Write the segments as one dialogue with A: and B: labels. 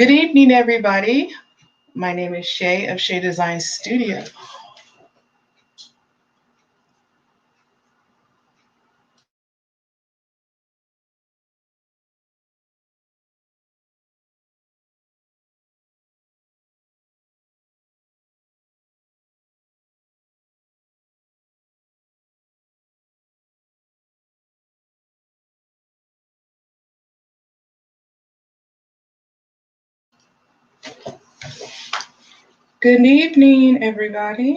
A: Good evening, everybody. My name is Shay of Shay Design Studio. Good evening, everybody.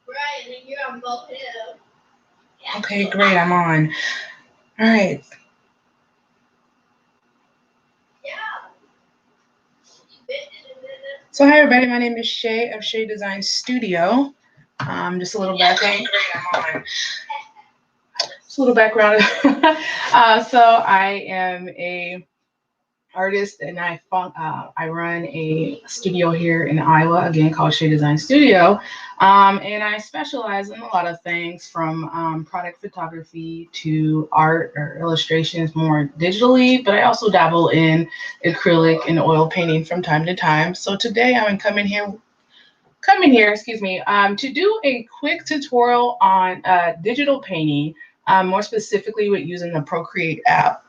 B: Right, and you're on both hill.
A: Okay, great, I'm on. All right. So hi, everybody. My name is Shay of Shay Design Studio. Just a little background. Great, I'm on. Just a little background. So I am a artist, and I run a studio here in Iowa, again called Shay Design Studio, and I specialize in a lot of things from product photography to art or illustrations, more digitally. But I also dabble in acrylic and oil painting from time to time. So today I'm coming here, excuse me, to do a quick tutorial on digital painting, more specifically with using the Procreate app.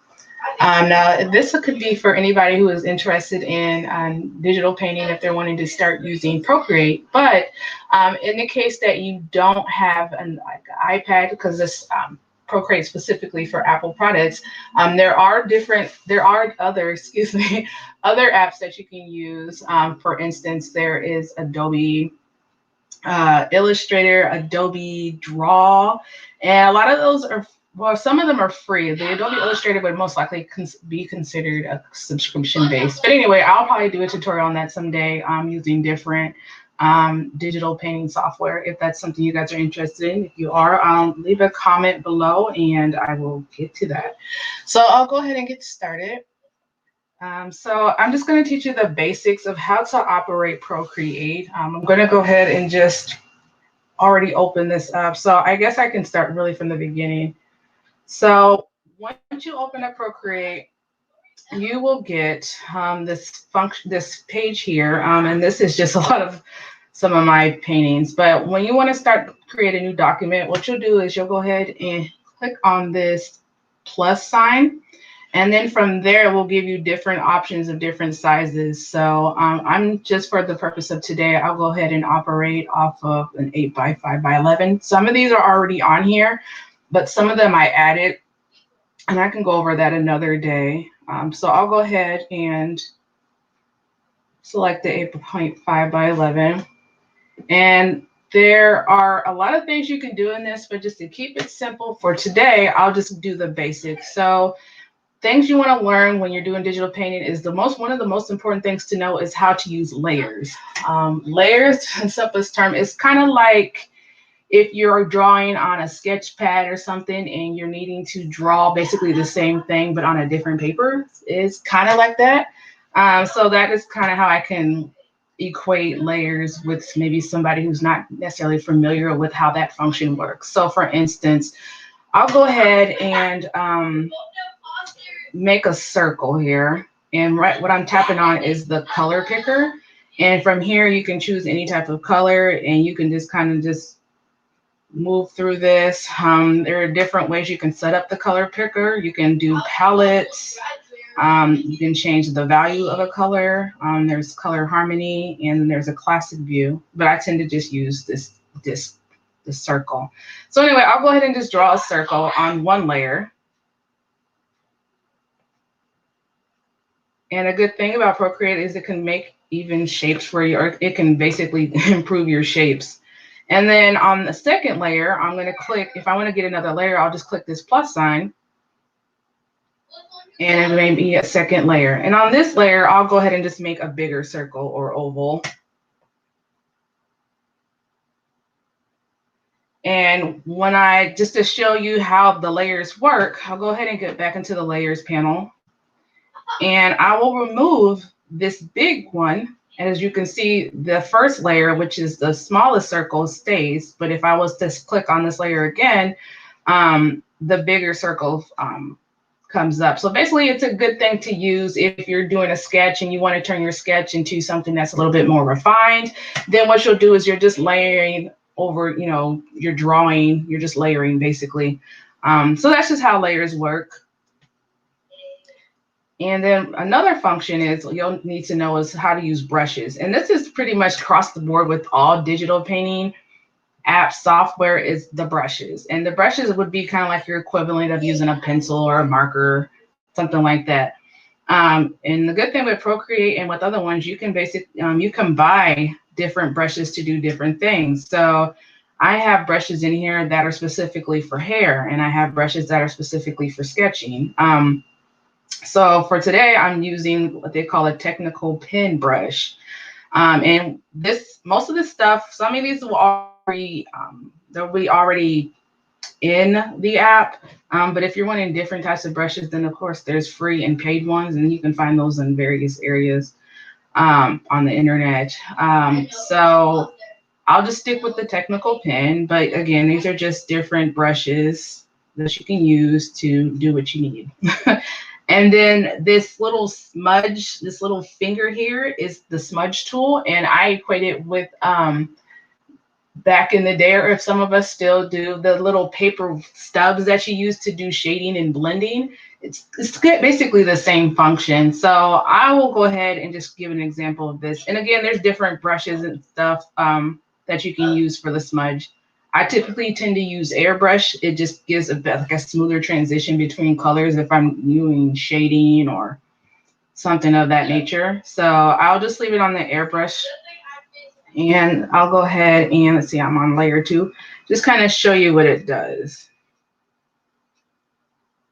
A: Now, this could be for anybody who is interested in digital painting if they're wanting to start using Procreate. But in the case that you don't have an iPad, because this Procreate specifically for Apple products, there are other, excuse me, other apps that you can use. For instance, there is Adobe Illustrator, Adobe Draw, and a lot of those are, well, some of them are free. The Adobe Illustrator would most likely be considered a subscription based. But anyway, I'll probably do a tutorial on that someday using different digital painting software if that's something you guys are interested in. If you are, leave a comment below and I will get to that. So I'll go ahead and get started. So I'm just going to teach you the basics of how to operate Procreate. I'm going to go ahead and just already open this up. So I guess I can start really from the beginning. So once you open up Procreate, you will get this page here, and this is just a lot of some of my paintings. But when you want to start create a new document, what you'll do is you'll go ahead and click on this plus sign. And then from there, we'll give you different options of different sizes. So I'm just, for the purpose of today, I'll go ahead and operate off of an 8x5x11. Some of these are already on here, but some of them I added, and I can go over that another day. So I'll go ahead and select the 8.5x11. And there are a lot of things you can do in this, but just to keep it simple for today, I'll just do the basics. So things you want to learn when you're doing digital painting is one of the most important things to know is how to use layers. Layers, in simplest term, is kind of like if you're drawing on a sketch pad or something and you're needing to draw basically the same thing but on a different paper. It's kind of like that. So that is kind of how I can equate layers with maybe somebody who's not necessarily familiar with how that function works. So for instance, I'll go ahead and make a circle here, and what I'm tapping on is the color picker, and from here you can choose any type of color and you can just kind of just move through this. There are different ways you can set up the color picker. You can do palettes, you can change the value of a color, there's color harmony, and there's a classic view, but I tend to just use this circle. So anyway, I'll go ahead and just draw a circle on one layer. And a good thing about Procreate is it can make even shapes for you, or it can basically improve your shapes. And then on the second layer, I'm going to click, if I want to get another layer, I'll just click this plus sign. And it may be a second layer. And on this layer, I'll go ahead and just make a bigger circle or oval. And just to show you how the layers work, I'll go ahead and get back into the layers panel. And I will remove this big one. And as you can see, the first layer, which is the smallest circle, stays. But if I was to click on this layer again, the bigger circle comes up. So basically it's a good thing to use if you're doing a sketch and you want to turn your sketch into something that's a little bit more refined. Then what you'll do is you're just layering over, you know, your drawing, you're just layering basically. So that's just how layers work. And then another function is you'll need to know is how to use brushes. And this is pretty much across the board with all digital painting app software is the brushes. And the brushes would be kind of like your equivalent of using a pencil or a marker, something like that. And the good thing with Procreate and with other ones, you can basically, you can buy different brushes to do different things. So I have brushes in here that are specifically for hair, and I have brushes that are specifically for sketching. So for today, I'm using what they call a technical pen brush. And this, most of this stuff, some of these will already, they'll be already in the app. But if you're wanting different types of brushes, then of course there's free and paid ones, and you can find those in various areas on the internet. So I'll just stick with the technical pen, but again, these are just different brushes that you can use to do what you need. And then this little smudge, this little finger here is the smudge tool, and I equate it with back in the day, or if some of us still do, the little paper stubs that you use to do shading and blending. It's basically the same function. So I will go ahead and just give an example of this. And again, there's different brushes and stuff that you can use for the smudge. I typically tend to use airbrush. It just gives like a smoother transition between colors if I'm doing shading or something of that nature. So I'll just leave it on the airbrush. And I'll go ahead and let's see, I'm on layer 2. Just kind of show you what it does.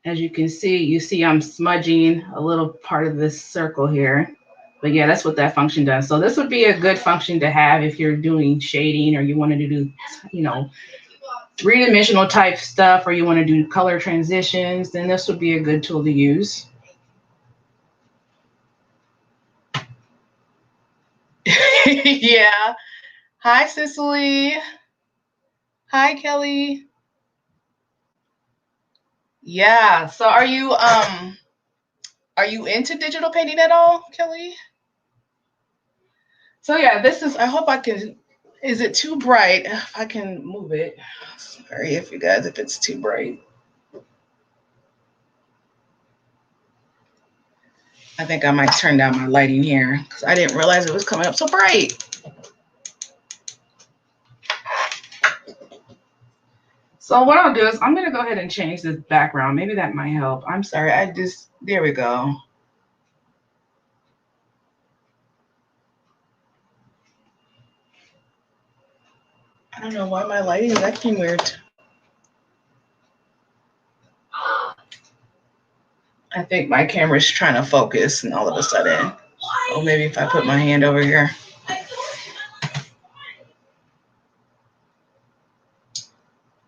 A: As you can see, I'm smudging a little part of this circle here. But yeah, that's what that function does. So this would be a good function to have if you're doing shading or you wanted to do, you know, 3-dimensional type stuff, or you want to do color transitions, then this would be a good tool to use. Yeah. Hi, Cicely. Hi, Kelly. Yeah. So are you into digital painting at all, Kelly? So yeah, this is, I hope I can, is it too bright? If I can move it. Sorry if it's too bright. I think I might turn down my lighting here because I didn't realize it was coming up so bright. So what I'll do is I'm going to go ahead and change this background. Maybe that might help. I'm sorry. There we go. I don't know why my lighting is acting weird. I think my camera's trying to focus and all of a sudden, or maybe if I put my hand over here.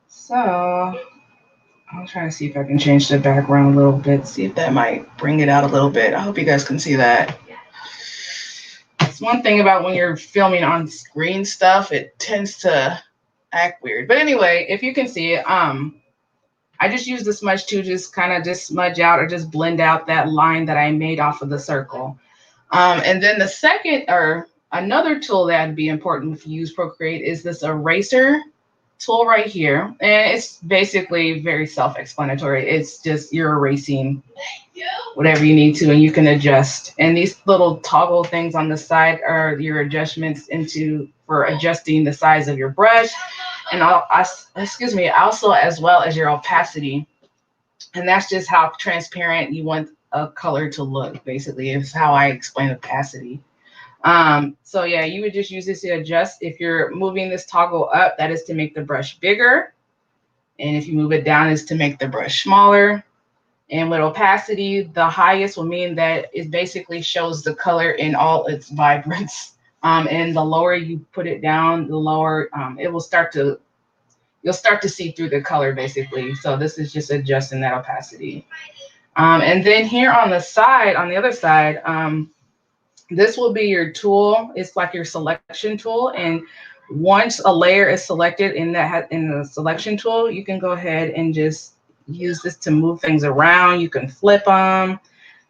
A: So I'll try to see if I can change the background a little bit, see if that might bring it out a little bit. I hope you guys can see that. It's one thing about when you're filming on screen stuff, it tends to act weird. But anyway, if you can see it, I just use the smudge to just kind of just smudge out or just blend out that line that I made off of the circle. And then the second, or another tool that would be important if you use Procreate, is this eraser tool right here. And it's basically very self-explanatory. It's just you're erasing whatever you need to, and you can adjust. And these little toggle things on the side are your adjustments for adjusting the size of your brush, and also as well as your opacity. And that's just how transparent you want a color to look, basically, is how I explain opacity. So yeah, you would just use this to adjust. If you're moving this toggle up, that is to make the brush bigger. And if you move it down, is to make the brush smaller. And with opacity, the highest will mean that it basically shows the color in all its vibrance. And the lower you put it down, the lower it will you'll start to see through the color, basically. So this is just adjusting that opacity. And then here on the side, on the other side, this will be your tool. It's like your selection tool. And once a layer is selected in the selection tool, you can go ahead and just use this to move things around. You can flip them.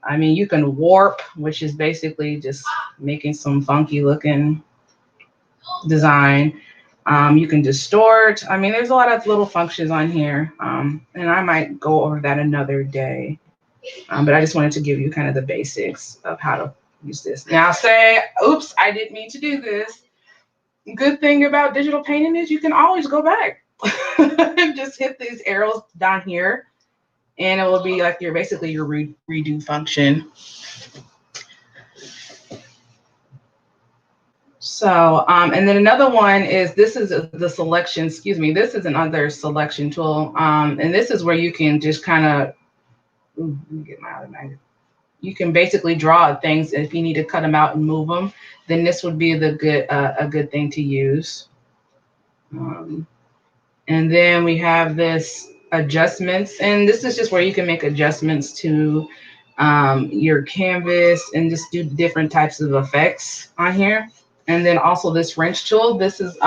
A: I mean, you can warp, which is basically just making some funky looking design. You can distort. I mean, there's a lot of little functions on here, and I might go over that another day. But I just wanted to give you kind of the basics of how to use this. Now say, oops, I didn't mean to do this. Good thing about digital painting is you can always go back. Just hit these arrows down here, and it will be like basically your redo function. So, and then another one is, this is the selection, excuse me, this is another selection tool. And this is where you can just kind of, let me get my other magnet. You can basically draw things. If you need to cut them out and move them, then this would be the a good thing to use. And then we have this adjustments, and this is just where you can make adjustments to your canvas and just do different types of effects on here. And then also this wrench tool. This is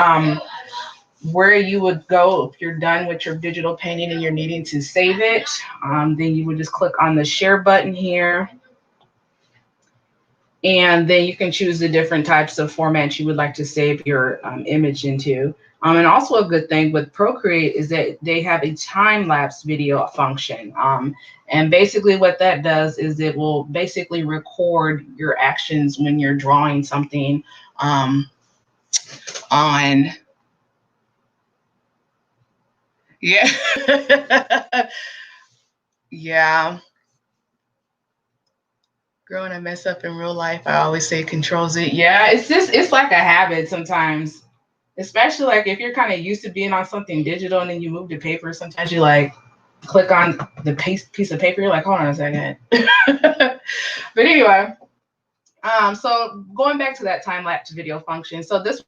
A: where you would go if you're done with your digital painting and you're needing to save it. Then you would just click on the share button here. And then you can choose the different types of formats you would like to save your image into. And also a good thing with Procreate is that they have a time-lapse video function. And basically what that does is it will basically record your actions when you're drawing something on, yeah. Yeah. Girl, when I mess up in real life, I always say controls it. Yeah, it's like a habit sometimes. Especially like if you're kind of used to being on something digital and then you move to paper, sometimes you like click on the piece of paper, you're like, hold on a second. But anyway, so going back to that time-lapse video function. So this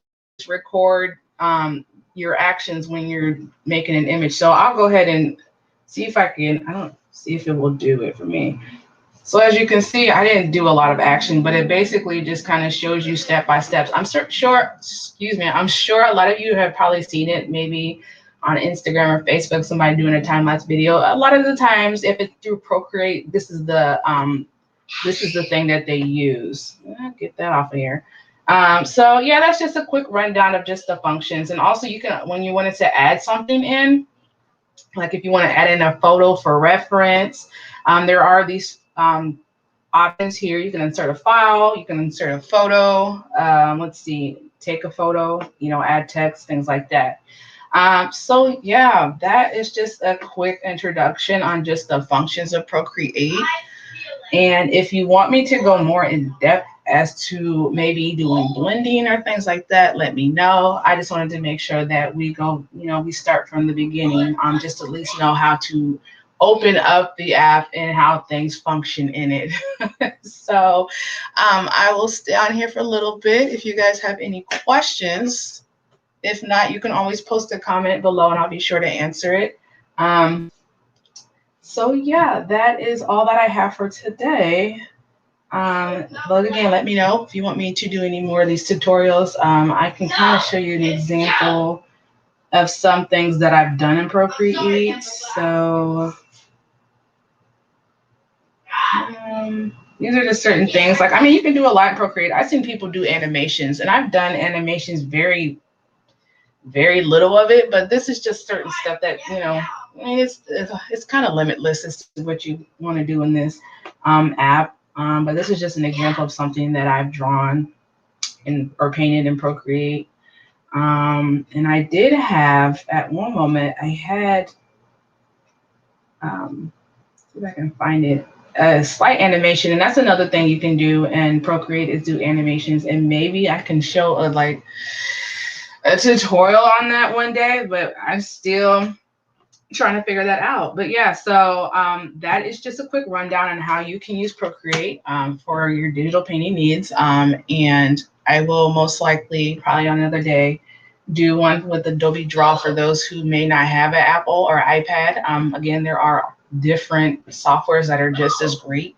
A: record your actions when you're making an image. So I'll go ahead and see if I don't see if it will do it for me. So as you can see, I didn't do a lot of action, but it basically just kind of shows you step by steps. I'm sure a lot of you have probably seen it maybe on Instagram or Facebook, somebody doing a time-lapse video. A lot of the times, if it's through Procreate, this is the thing that they use. Get that off of here. So yeah, that's just a quick rundown of just the functions. And also you can, when you wanted to add something in, like if you want to add in a photo for reference, there are these options here. You can insert a file, you can insert a photo, let's see, take a photo, add text, things like that. So yeah, that is just a quick introduction on just the functions of Procreate. And if you want me to go more in depth as to maybe doing blending or things like that, let me know. I just wanted to make sure that we go, we start from the beginning, just to at least know how to open up the app and how things function in it. So I will stay on here for a little bit if you guys have any questions. If not, you can always post a comment below and I'll be sure to answer it. So yeah, that is all that I have for today. But again, let me know if you want me to do any more of these tutorials. I can kind of show you an example of some things that I've done in Procreate. So these are just certain things. Like, I mean, you can do a lot in Procreate. I've seen people do animations, and I've done animations very, very little of it, but this is just certain stuff that, I mean, it's kind of limitless as to what you want to do in this app. But this is just an example of something that I've drawn or painted in Procreate. And I did have, at one moment, I had, see if I can find it, a slight animation. And that's another thing you can do in Procreate is do animations. And maybe I can show a tutorial on that one day, but I'm still trying to figure that out. But yeah, so that is just a quick rundown on how you can use Procreate for your digital painting needs. And I will most likely, probably on another day, do one with Adobe Draw for those who may not have an Apple or iPad. Again, there are different softwares that are just as great.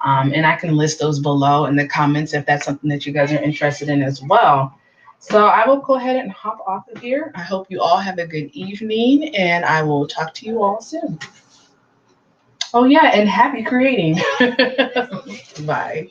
A: And I can list those below in the comments if that's something that you guys are interested in as well. So I will go ahead and hop off of here. I hope you all have a good evening, and I will talk to you all soon. Oh yeah, and happy creating. Bye.